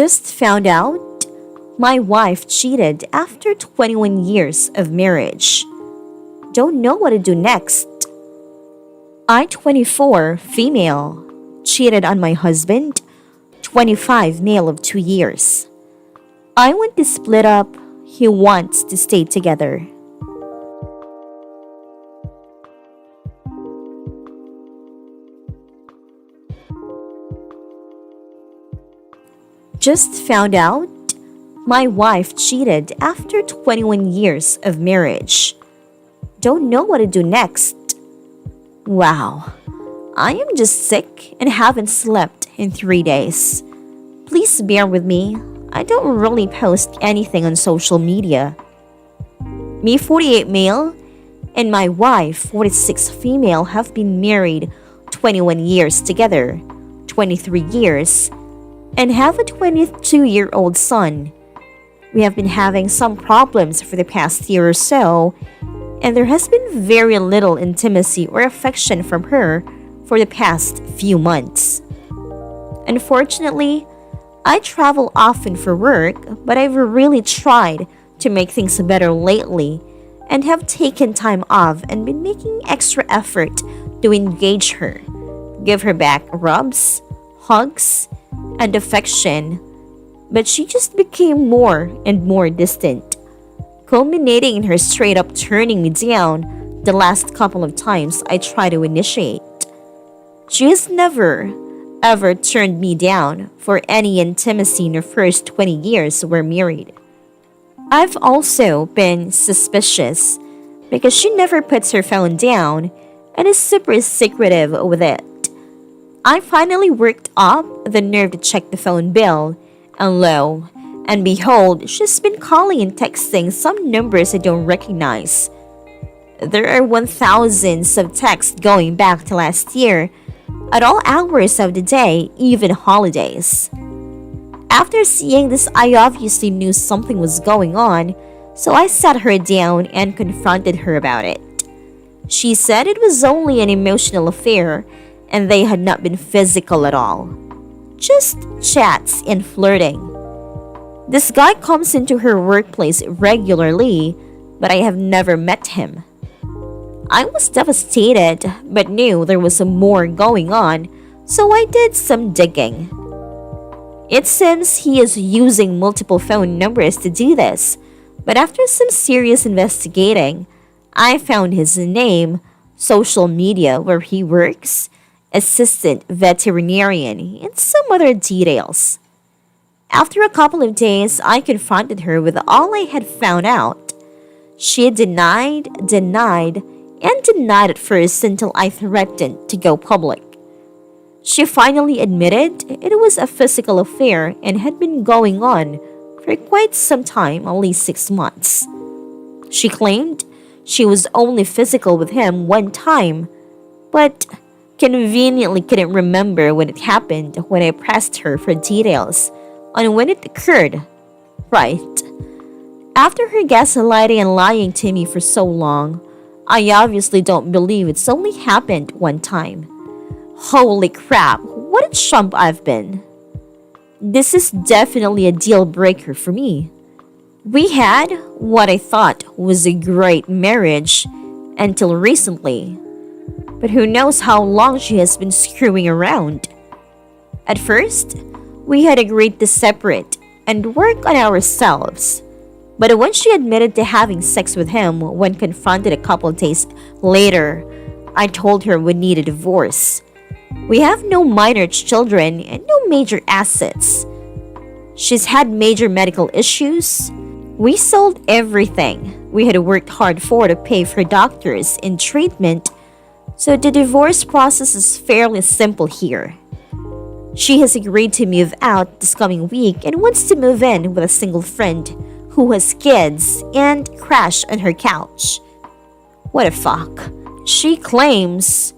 Just found out my wife cheated after 21 years of marriage. Don't know what to do next. I, 24, female, cheated on my husband, 25, male of 2 years. I want to split up. He wants to stay together. Just found out my wife cheated after 21 years of marriage. Don't know what to do next. Wow, I am just sick and haven't slept in 3 days. Please bear with me. I don't really post anything on social media. Me, 48, male, and my wife, 46, female, have been married 21 years together, 23 years, and have a 22-year-old son. We have been having some problems for the past year or so, and there has been very little intimacy or affection from her for the past few months. Unfortunately, I travel often for work, but I've really tried to make things better lately and have taken time off and been making extra effort to engage her, give her back rubs, hugs, and affection, but she just became more and more distant, culminating in her straight up turning me down the last couple of times I tried to initiate. She has never, ever turned me down for any intimacy in her first 20 years we're married. I've also been suspicious because she never puts her phone down and is super secretive with it. I finally worked up the nerve to check the phone bill, and lo and behold, she's been calling and texting some numbers I don't recognize. There are thousands of texts going back to last year, at all hours of the day, even holidays. After seeing this, I obviously knew something was going on, so I sat her down and confronted her about it. She said it was only an emotional affair and they had not been physical at all. Just chats and flirting. This guy comes into her workplace regularly, but I have never met him. I was devastated, but knew there was more going on, so I did some digging. It seems he is using multiple phone numbers to do this, but after some serious investigating, I found his name, social media where he works, assistant veterinarian, and some other details. After a couple of days, I confronted her with all I had found out. She denied at first until I threatened to go public. She finally admitted it was a physical affair and had been going on for quite some time, at least 6 months. She claimed she was only physical with him one time, but conveniently couldn't remember when it happened when I pressed her for details on when it occurred. Right. After her gaslighting and lying to me for so long, I obviously don't believe it's only happened one time. Holy crap, what a chump I've been. This is definitely a deal breaker for me. We had what I thought was a great marriage until recently, but who knows how long she has been screwing around. At first, we had agreed to separate and work on ourselves, but when she admitted to having sex with him when confronted a couple days later, I told her we need a divorce. We have no minor children and no major assets. She's had major medical issues. We sold everything we had worked hard for to pay for doctors and treatment, so the divorce process is fairly simple here. She has agreed to move out this coming week and wants to move in with a single friend who has kids and crash on her couch. What the fuck? She claims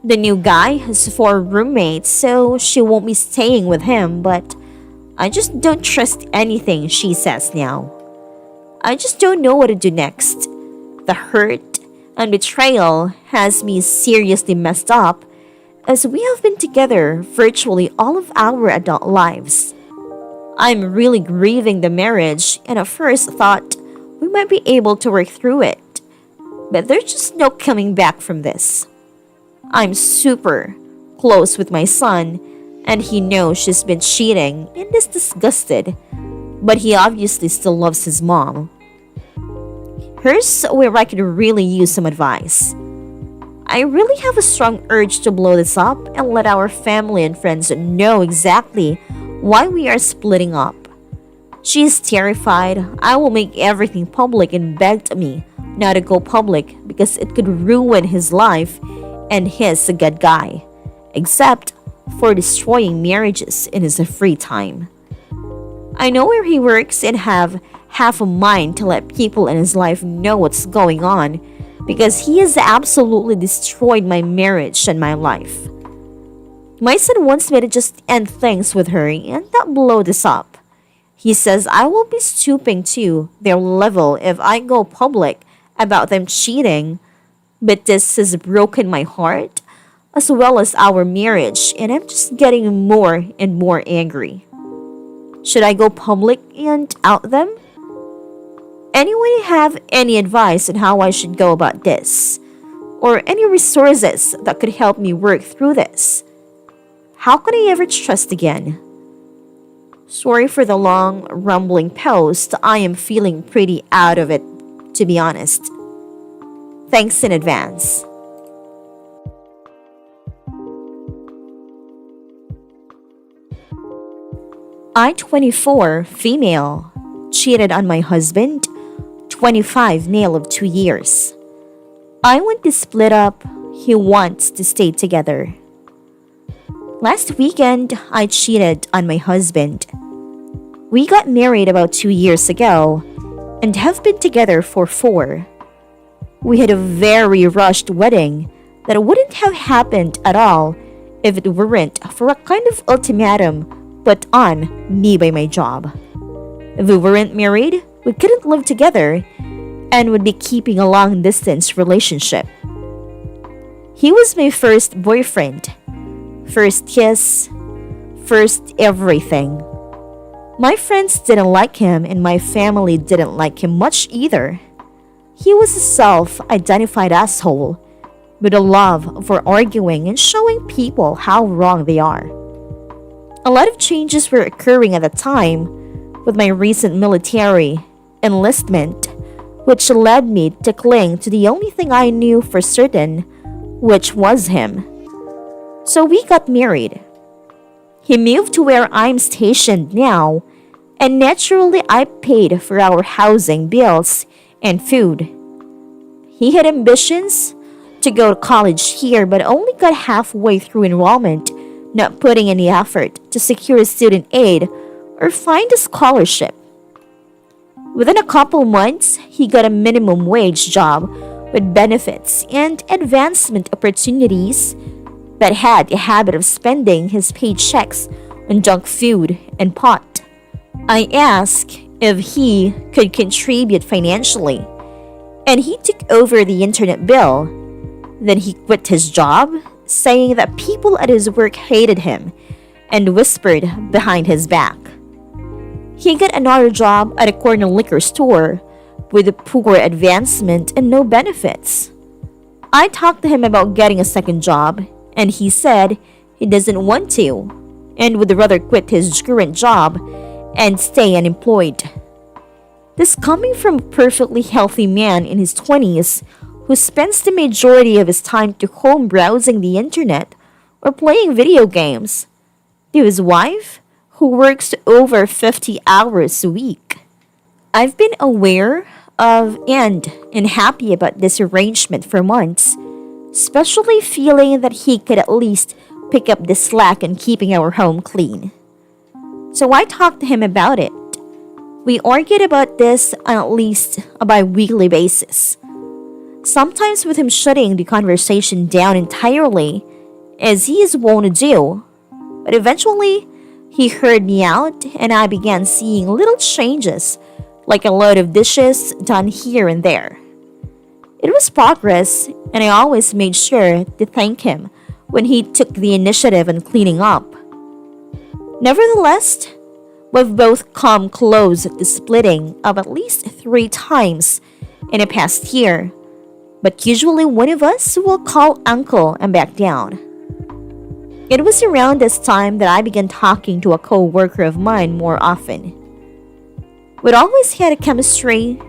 the new guy has 4 roommates, so she won't be staying with him, but I just don't trust anything she says now. I just don't know what to do next. The hurt and betrayal has me seriously messed up, as we have been together virtually all of our adult lives. I'm really grieving the marriage and at first thought we might be able to work through it. But there's just no coming back from this. I'm super close with my son and he knows she's been cheating and is disgusted, but he obviously still loves his mom. Here's where I could really use some advice. I really have a strong urge to blow this up and let our family and friends know exactly why we are splitting up. She is terrified I will make everything public and begged me not to go public because it could ruin his life and he's a good guy, except for destroying marriages in his free time. I know where he works and have half a mind to let people in his life know what's going on because he has absolutely destroyed my marriage and my life. My son wants me to just end things with her and not blow this up. He says I will be stooping to their level if I go public about them cheating, but this has broken my heart as well as our marriage and I'm just getting more and more angry. Should I go public and out them? Anyone have any advice on how I should go about this? Or any resources that could help me work through this? How could I ever trust again? Sorry for the long, rumbling post. I am feeling pretty out of it, to be honest. Thanks in advance. I, 24, female, cheated on my husband, 25, male of 2 years. I want to split up. He wants to stay together. Last weekend, I cheated on my husband. We got married about 2 years ago and have been together for 4. We had a very rushed wedding that wouldn't have happened at all if it weren't for a kind of ultimatum put on me by my job. If we weren't married, we couldn't live together and would be keeping a long distance relationship. He was my first boyfriend, first kiss, first everything. My friends didn't like him and my family didn't like him much either. He was a self-identified asshole with a love for arguing and showing people how wrong they are. A lot of changes were occurring at the time with my recent military enlistment, which led me to cling to the only thing I knew for certain, which was him. So we got married. He moved to where I'm stationed now, and naturally I paid for our housing, bills, and food. He had ambitions to go to college here but only got halfway through enrollment, not putting any effort to secure student aid or find a scholarship. Within a couple months, he got a minimum wage job with benefits and advancement opportunities but had a habit of spending his paychecks on junk food and pot. I asked if he could contribute financially, and he took over the internet bill. Then he quit his job, saying that people at his work hated him and whispered behind his back. He got another job at a corner liquor store with poor advancement and no benefits. I talked to him about getting a second job, and he said he doesn't want to and would rather quit his current job and stay unemployed. This coming from a perfectly healthy man in his 20s who spends the majority of his time to home browsing the internet or playing video games, to his wife who works over 50 hours a week. I've been aware of and unhappy about this arrangement for months, especially feeling that he could at least pick up the slack in keeping our home clean. So I talked to him about it. We argued about this on at least a bi-weekly basis. Sometimes with him shutting the conversation down entirely, as he is wont to do. But eventually, he heard me out and I began seeing little changes, like a load of dishes done here and there. It was progress, and I always made sure to thank him when he took the initiative in cleaning up. Nevertheless, We've both come close to splitting up at least 3 times in the past year, but usually one of us will call uncle and back down. It was around this time that I began talking to a co-worker of mine more often. We'd always had a chemistry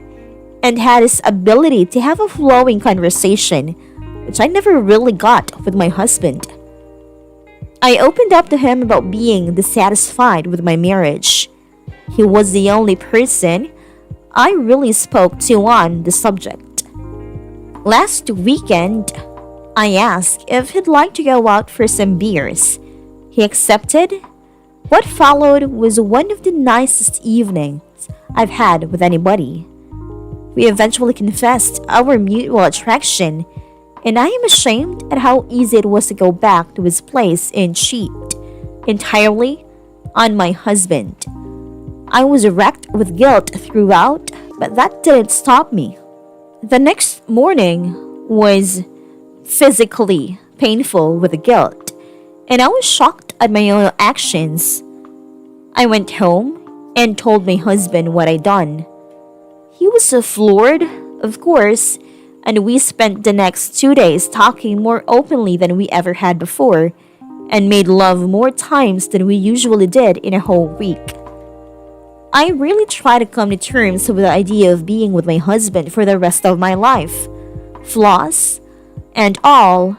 and had this ability to have a flowing conversation, which I never really got with my husband. I opened up to him about being dissatisfied with my marriage. He was the only person I really spoke to on the subject. Last weekend, I asked if he'd like to go out for some beers. He accepted. What followed was one of the nicest evenings I've had with anybody. We eventually confessed our mutual attraction, and I am ashamed at how easy it was to go back to his place and cheat entirely on my husband. I was wrecked with guilt throughout, but that didn't stop me. The next morning was physically painful with the guilt, and I was shocked at my own actions. I went home and told my husband what I'd done. He was floored, of course, and we spent the next 2 days talking more openly than we ever had before, and made love more times than we usually did in a whole week. I really try to come to terms with the idea of being with my husband for the rest of my life, flaws and all,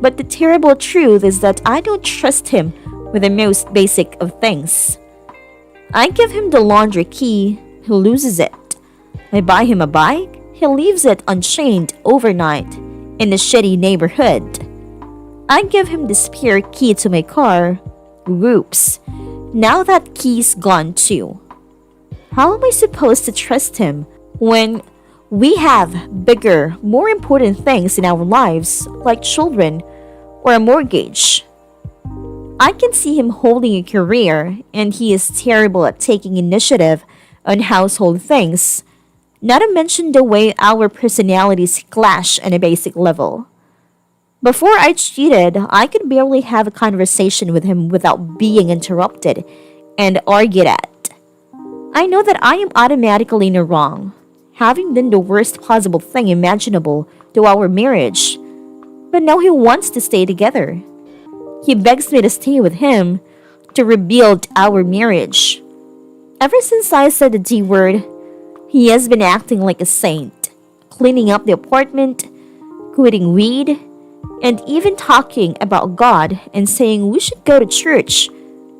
but the terrible truth is that I don't trust him with the most basic of things. I give him the laundry key, he loses it. I buy him a bike, he leaves it unchained overnight in a shitty neighborhood. I give him the spare key to my car. Whoops, now that key's gone too. How am I supposed to trust him when we have bigger, more important things in our lives, like children or a mortgage? I can see him holding a career, and he is terrible at taking initiative on household things, not to mention the way our personalities clash on a basic level. Before I cheated, I could barely have a conversation with him without being interrupted and argued at. I know that I am automatically in the wrong, having done the worst possible thing imaginable to our marriage, but now he wants to stay together. He begs me to stay with him to rebuild our marriage. Ever since I said the D word, he has been acting like a saint, cleaning up the apartment, quitting weed, and even talking about God and saying we should go to church,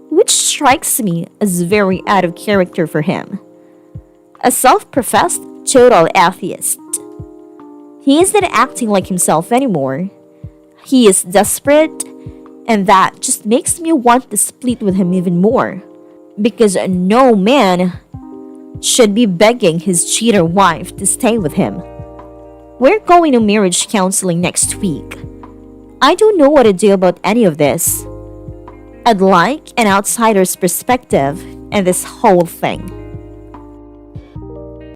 which strikes me as very out of character for him. A self-professed total atheist. He is not acting like himself anymore. He is desperate, and that just makes me want to split with him even more, because no man should be begging his cheater wife to stay with him. We're going to marriage counseling next week. I don't know what to do about any of this. I'd like an outsider's perspective in this whole thing.